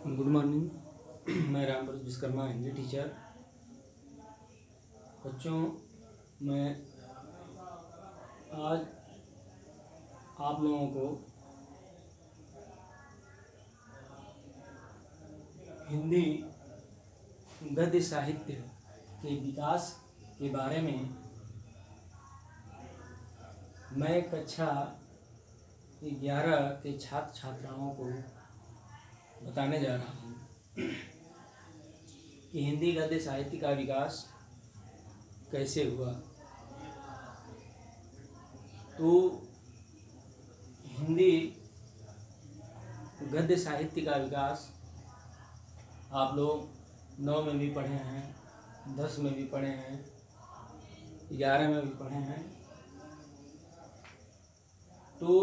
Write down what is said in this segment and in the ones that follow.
Good morning. मैं Rampur Vishwakarma Hindi teacher. बच्चों, मैं आज आप लोगों को हिंदी गद्य साहित्य के विकास के बारे में मैं कक्षा 11 के छात्र छात्राओं को बताने जा रहा हूँ कि हिंदी गद्य साहित्य का विकास कैसे हुआ। तो हिंदी गद्य साहित्य का विकास आप लोग 9 में भी पढ़े हैं, 10 में भी पढ़े हैं, 11 में भी पढ़े हैं। तो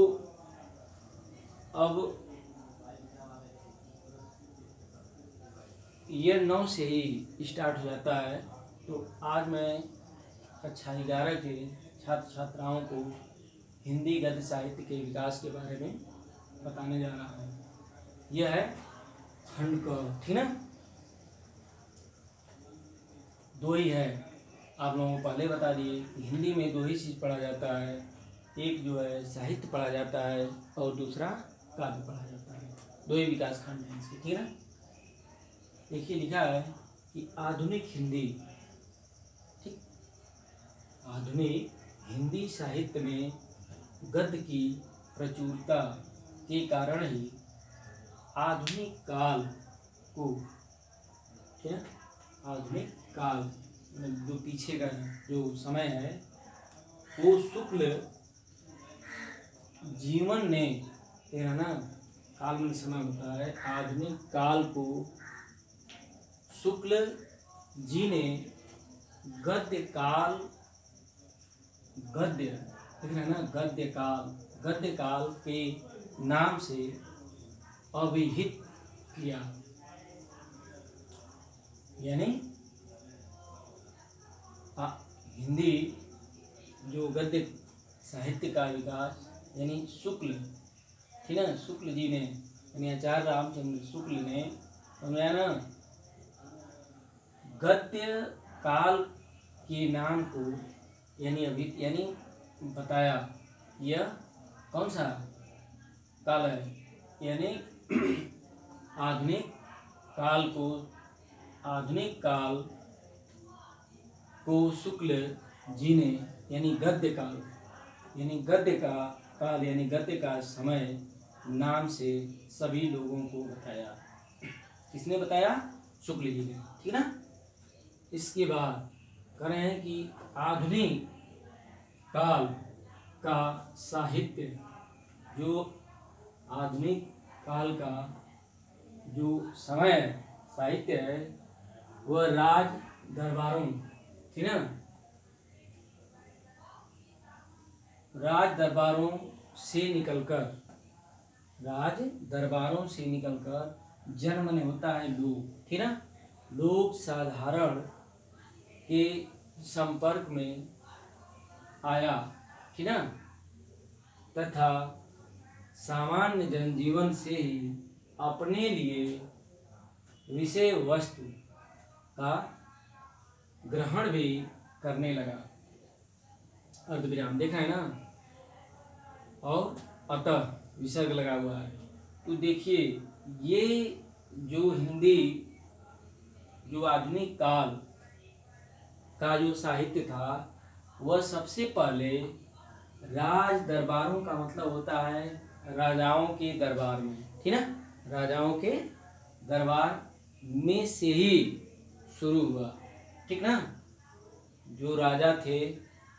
अब ईयर 9 से ही स्टार्ट हो जाता है। तो आज मैं कक्षा 11 के छात्र छात्राओं को हिंदी गद्य साहित्य के विकास के बारे में बताने जा रहा हूँ। यह है खंड क, ठीक ना। 2 ही है, आप लोगों को पहले बता दिए कि हिंदी में 2 ही चीज़ पढ़ा जाता है। एक जो है साहित्य पढ़ा जाता है और दूसरा काव्य पढ़ा जाता है। 2 ही विकास खंड हैं इसके, ठीक है। देखिए लिखा है कि आधुनिक हिंदी, ठीक, आधुनिक हिंदी साहित्य में गद्य की प्रचुरता के कारण ही आधुनिक काल को, क्या, आधुनिक काल जो पीछे का जो समय है वो शुक्ल जीवन ने, तेरा ना काल में समय होता है, आधुनिक काल को शुक्ल जी ने गद्य काल, गद्य, देख रहे हैं ना, गद्य काल के नाम से अभिहित किया। यानी हिंदी जो गद्य साहित्य का विकास, यानी शुक्ल, ठीक है ना, शुक्ल जी ने, यानी आचार्य रामचंद्र शुक्ल ने बनाया ना, गद्य काल के नाम को, यानी बताया यह कौन सा काल है, यानी आधुनिक काल को, आधुनिक काल को शुक्ल जी ने, यानी गद्य काल, यानी गद्य का काल, यानी गद्य का समय नाम से सभी लोगों को बताया। किसने बताया? शुक्ल जी ने, ठीक ना। इसके बाद कह रहे हैं कि आधुनिक काल का साहित्य, जो आधुनिक काल का जो समय साहित्य है वह राज दरबारों, ठीक ना, राज दरबारों से निकलकर जन्म में होता है लोग, ठीक ना, लोग साधारण के संपर्क में आया, ठीक ना, तथा सामान्य जनजीवन से ही अपने लिए विषय वस्तु का ग्रहण भी करने लगा। अर्ध विराम देखा है ना, और अतः विसर्ग लगा हुआ है। तो देखिए ये जो हिंदी जो आधुनिक काल का जो साहित्य था वह सबसे पहले राज दरबारों का मतलब होता है राजाओं के दरबार में, ठीक ना, राजाओं के दरबार में से ही शुरू हुआ, ठीक ना। जो राजा थे,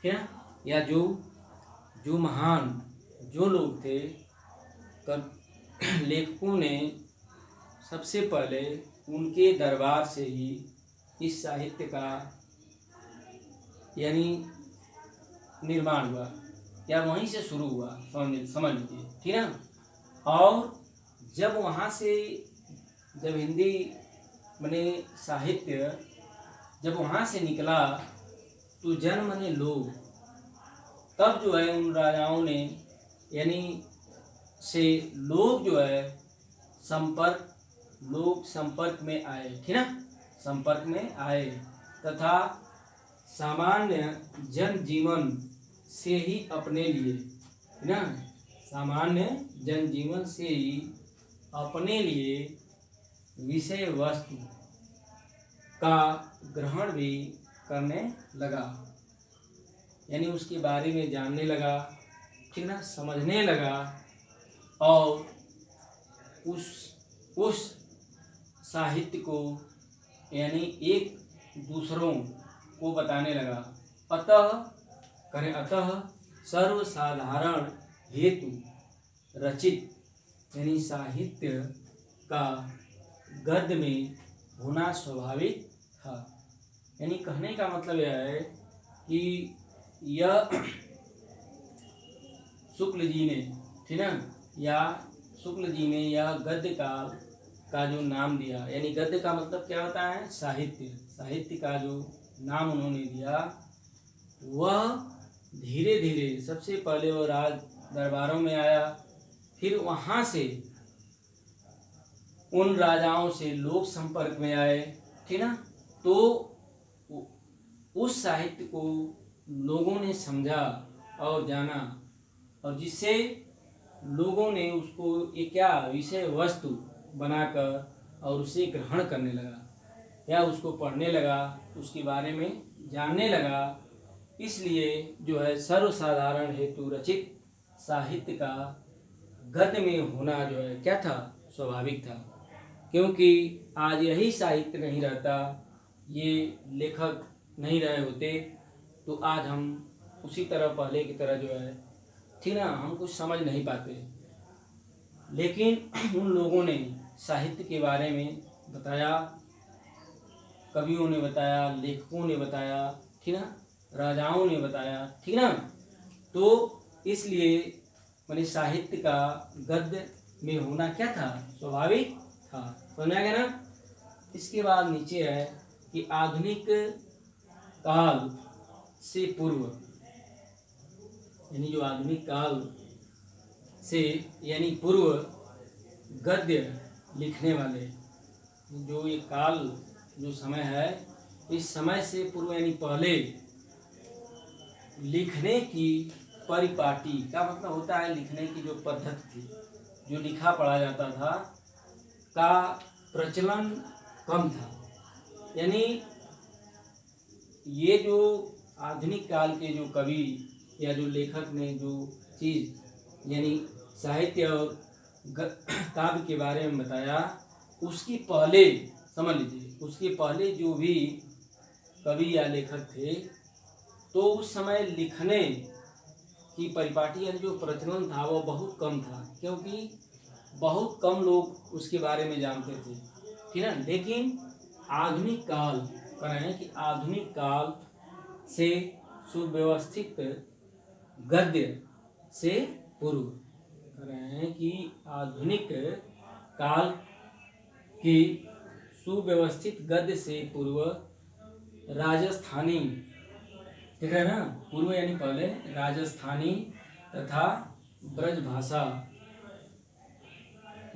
ठीक ना, या जो महान जो लोग थे, तब लेखकों ने सबसे पहले उनके दरबार से ही इस साहित्य का यानी निर्माण हुआ, या वहीं से शुरू हुआ, समझ लीजिए, ठीक ना। और जब वहाँ से, जब हिंदी बने साहित्य जब वहाँ से निकला तो जन्म ने लोग, तब जो है उन राजाओं ने, यानी से लोग जो है संपर्क लोग संपर्क में आए, ठीक ना, संपर्क में आए तथा सामान्य जनजीवन से ही अपने लिए, ठीक ना, सामान्य जनजीवन से ही अपने लिए विषय वस्तु का ग्रहण भी करने लगा, यानी उसके बारे में जानने लगा, ठीक ना, समझने लगा और उस साहित्य को यानी एक दूसरों को बताने लगा। अतः सर्वसाधारण हेतु रचित यानी साहित्य का गद्य में होना स्वाभाविक था। यानी कहने का मतलब यह है कि यह शुक्ल जी ने, ठीक ना, या शुक्ल जी ने यह गद्य का जो नाम दिया, यानी गद्य का मतलब क्या होता है, साहित्य, साहित्य का जो नाम उन्होंने दिया वह धीरे धीरे सबसे पहले वो राज दरबारों में आया, फिर वहाँ से उन राजाओं से लोग संपर्क में आए, ठीक ना, तो उस साहित्य को लोगों ने समझा और जाना और जिससे लोगों ने उसको एक क्या विषय वस्तु बनाकर और उसे ग्रहण करने लगा या उसको पढ़ने लगा, उसके बारे में जानने लगा। इसलिए जो है सर्वसाधारण हेतु रचित साहित्य का गद्य में होना जो है क्या था, स्वाभाविक था, क्योंकि आज यही साहित्य नहीं रहता, ये लेखक नहीं रहे होते तो आज हम उसी तरह पहले की तरह जो है, ठीक ना, हम कुछ समझ नहीं पाते। लेकिन उन लोगों ने साहित्य के बारे में बताया, कवियों ने बताया, लेखकों ने बताया, ठीक ना, राजाओं ने बताया, ठीक ना, तो इसलिए मैंने साहित्य का गद्य में होना क्या था, स्वाभाविक था। समझा गया ना। इसके बाद नीचे है कि आधुनिक काल से पूर्व, यानी जो आधुनिक काल से यानी पूर्व गद्य लिखने वाले, जो ये काल जो समय है, इस समय से पूर्व यानी पहले लिखने की परिपाटी का मतलब होता है लिखने की जो पद्धति थी, जो लिखा पढ़ा जाता था का प्रचलन कम था। यानी ये जो आधुनिक काल के जो कवि या जो लेखक ने जो चीज़ यानी साहित्य और काव्य के बारे में बताया, उसकी पहले समझ लीजिए, उसके पहले जो भी कवि या लेखक थे तो उस समय लिखने की परिपाटी यानी जो प्रचलन था वो बहुत कम था, क्योंकि बहुत कम लोग उसके बारे में जानते थे, ठीक है। लेकिन आधुनिक काल कह रहे हैं कि आधुनिक काल से सुव्यवस्थित गद्य से पूर्व, कह रहे हैं कि आधुनिक काल की सुव्यवस्थित गद्य से पूर्व राजस्थानी, ठीक है ना, पूर्व यानी पहले राजस्थानी तथा ब्रज भाषा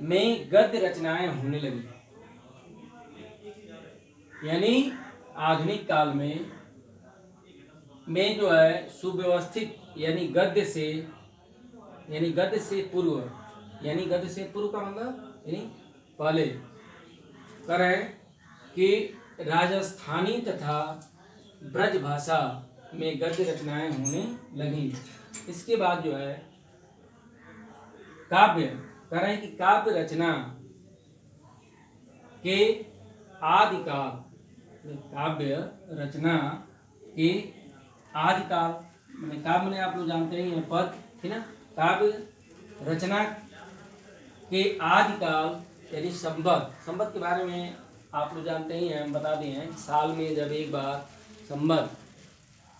में गद्य रचनाएं होने लगी। यानी आधुनिक काल में जो है सुव्यवस्थित यानी गद्य से पूर्व, यानी गद्य से पूर्व का मतलब यानी पहले कह रहे हैं कि राजस्थानी तथा ब्रज भाषा में गद्य रचनाएं होने लगी। इसके बाद जो है काव्य, कह रहे हैं कि काव्य रचना के आदिकाल, काव्य रचना के आदिकाल, काव्य में आप लोग जानते ही हैं पद, ठीक ना, काव्य रचना के आदिकाल यानी संवत के बारे में आप लोग जानते ही हैं, हम बता दिए हैं। साल में जब एक बार संवत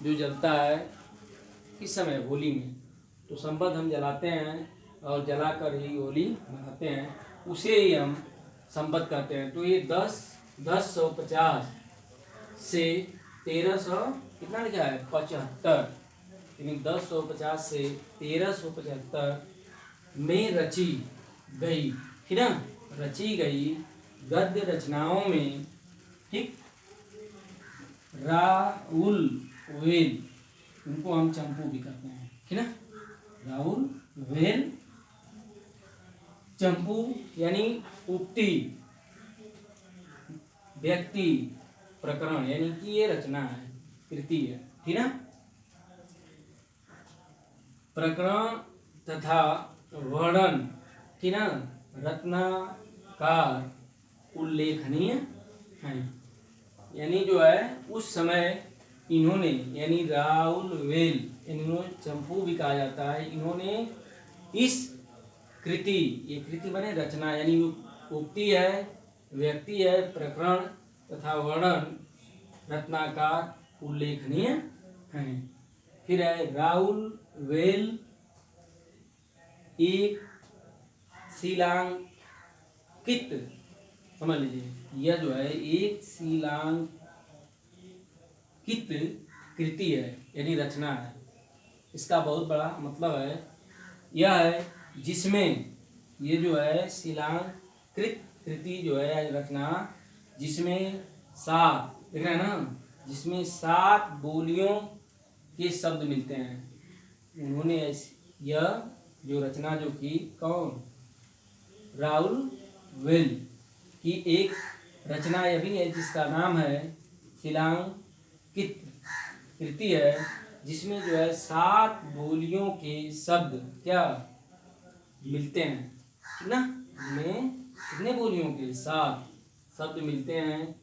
जो जलता है, किस समय, होली में, तो संवत हम जलाते हैं और जलाकर ही होली मनाते हैं, उसे ही हम संवत कहते हैं। तो ये 1050 से 1300 कितना लिखा है, 75, लेकिन 1050 से 1375 में रची गई, ठीक ना, रची गई गद्य रचनाओं में, ठीक, राउल वेल, उनको हम चंपू भी कहते हैं, ठीक ना। राउल वेल चंपू यानी उक्ति, व्यक्ति, प्रकरण, यानी कि ये रचना है, कृति है, ठीक ना। प्रकरण तथा वर्णन, ठीक ना, रत्नाकार उल्लेखनीय है। यानी जो है उस समय इन्होंने, यानी राउल वेल, इन्होंने चंपू भी कहा जाता है, इन्होंने इस कृति, ये कृति बने रचना, यानी उक्ति है, व्यक्ति है, प्रकरण तथा वर्णन रत्नाकार उल्लेखनीय है। फिर है राउल वेल एक शिलांकित, समझ लीजिए, यह जो है एक शिलांकित कृति है, यानी रचना है। इसका बहुत बड़ा मतलब है, यह है जिसमें, ये जो है शिलांकृत कृति जो है रचना, जिसमें 7, देख रहे हैं ना, जिसमें 7 बोलियों के शब्द मिलते हैं। उन्होंने यह जो रचना जो की, कौन, राउल वेल की एक रचना यह भी है जिसका नाम है शिलांकित कृति है, जिसमें जो है 7 बोलियों के शब्द क्या मिलते हैं, ठीक ना। इसमें कितने बोलियों के 7 शब्द मिलते हैं,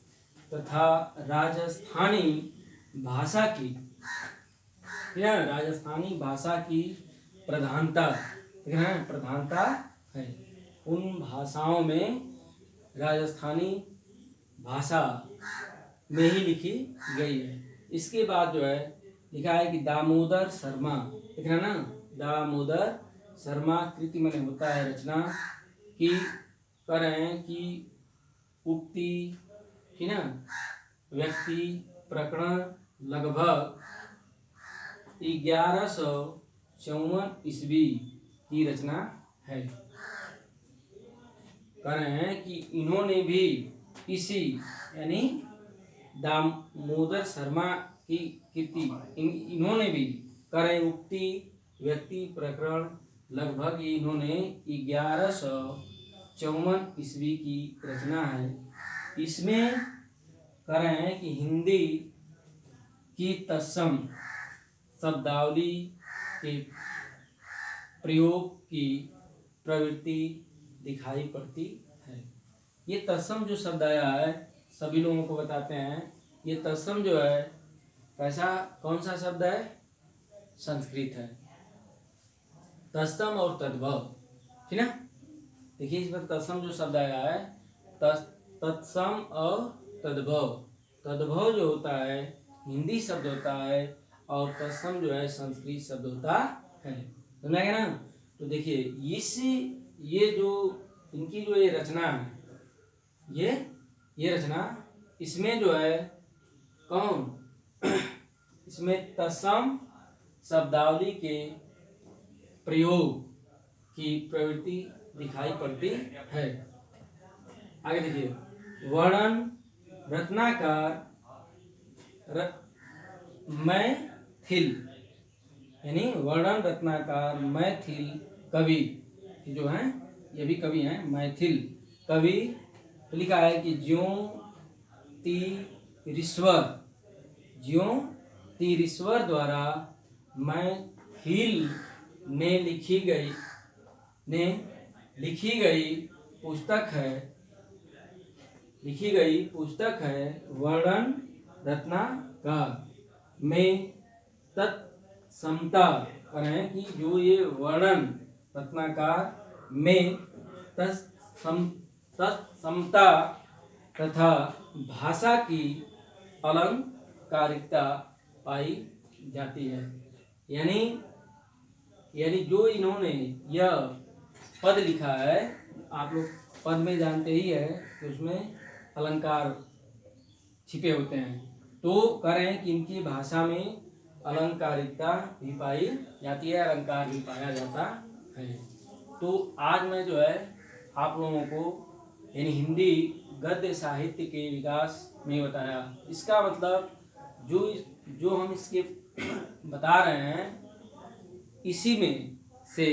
तथा राजस्थानी भाषा की, या राजस्थानी भाषा की प्रधानता, ठीक है, प्रधानता है। उन भाषाओं में राजस्थानी भाषा में ही लिखी गई है। इसके बाद जो है लिखा है कि दामोदर शर्मा, ठीक है ना, दामोदर शर्मा कृति में होता है रचना की, कर रहे हैं कि उक्ति, ठीक ना, व्यक्ति, प्रकरण लगभग 1154 ईस्वी की रचना है। कह रहे हैं कि इन्होंने भी इसी, यानी दामोदर शर्मा की कृति, इन्होंने भी करें उक्ति, व्यक्ति, प्रकरण लगभग इन्होंने 1154 ईस्वी की रचना है। इसमें कह रहे हैं कि हिंदी की तत्सम शब्दावली के प्रयोग की प्रवृत्ति दिखाई पड़ती है। ये तत्सम जो शब्द आया है, सभी लोगों को बताते हैं, ये तत्सम जो है कैसा, कौन सा शब्द है, संस्कृत है, तत्सम और तद्भव, ठीक ना। देखिए इस पर तत्सम जो शब्द आया है, तत्सम और तद्भव, तद्भव जो होता है हिंदी शब्द होता है, और तत्सम जो है संस्कृत शब्द होता है, समझा गया ना। तो देखिए इस, ये जो इनकी जो ये रचना है, ये रचना, इसमें जो है कौन इसमें तत्सम शब्दावली के प्रयोग की प्रवृत्ति दिखाई पड़ती है। आगे देखिए, वर्णन रत्नाकार मैथिल, यानी वर्णन रत्नाकार मैथिल कवि जो हैं, ये भी कवि हैं, मैथिल कवि, लिखा है कि ज्योतिरीश्वर द्वारा मैथिल ने लिखी गई पुस्तक है वर्णन रत्नाकर में तत्समता, करें कि जो ये वर्णन रत्नाकर में तत्समता तथा भाषा की अलंकारिकता पाई जाती है। यानी जो इन्होंने यह पद लिखा है, आप लोग पद में जानते ही है कि उसमें अलंकार छिपे होते हैं, तो करें कि इनकी भाषा में अलंकारिकता भी पाई जाती है, अलंकार भी पाया जाता है। तो आज मैं जो है आप लोगों को यानी हिंदी गद्य साहित्य के विकास में बताया। इसका मतलब जो हम इसके बता रहे हैं, इसी में से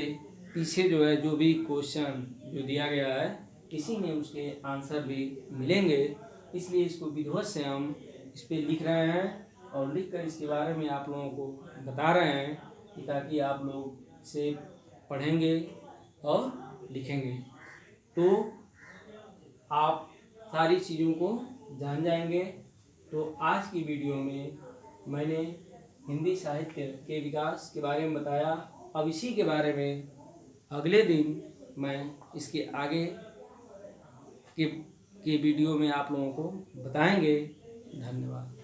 पीछे जो है जो भी क्वेश्चन जो दिया गया है, इसी में उसके आंसर भी मिलेंगे। इसलिए इसको विधिवत से हम इस पे लिख रहे हैं और लिख कर इसके बारे में आप लोगों को बता रहे हैं कि ताकि आप लोग इसे पढ़ेंगे और लिखेंगे तो आप सारी चीज़ों को जान जाएंगे। तो आज की वीडियो में मैंने हिंदी साहित्य के विकास के बारे में बताया। अब इसी के बारे में अगले दिन मैं इसके आगे के वीडियो में आप लोगों को बताएंगे। धन्यवाद।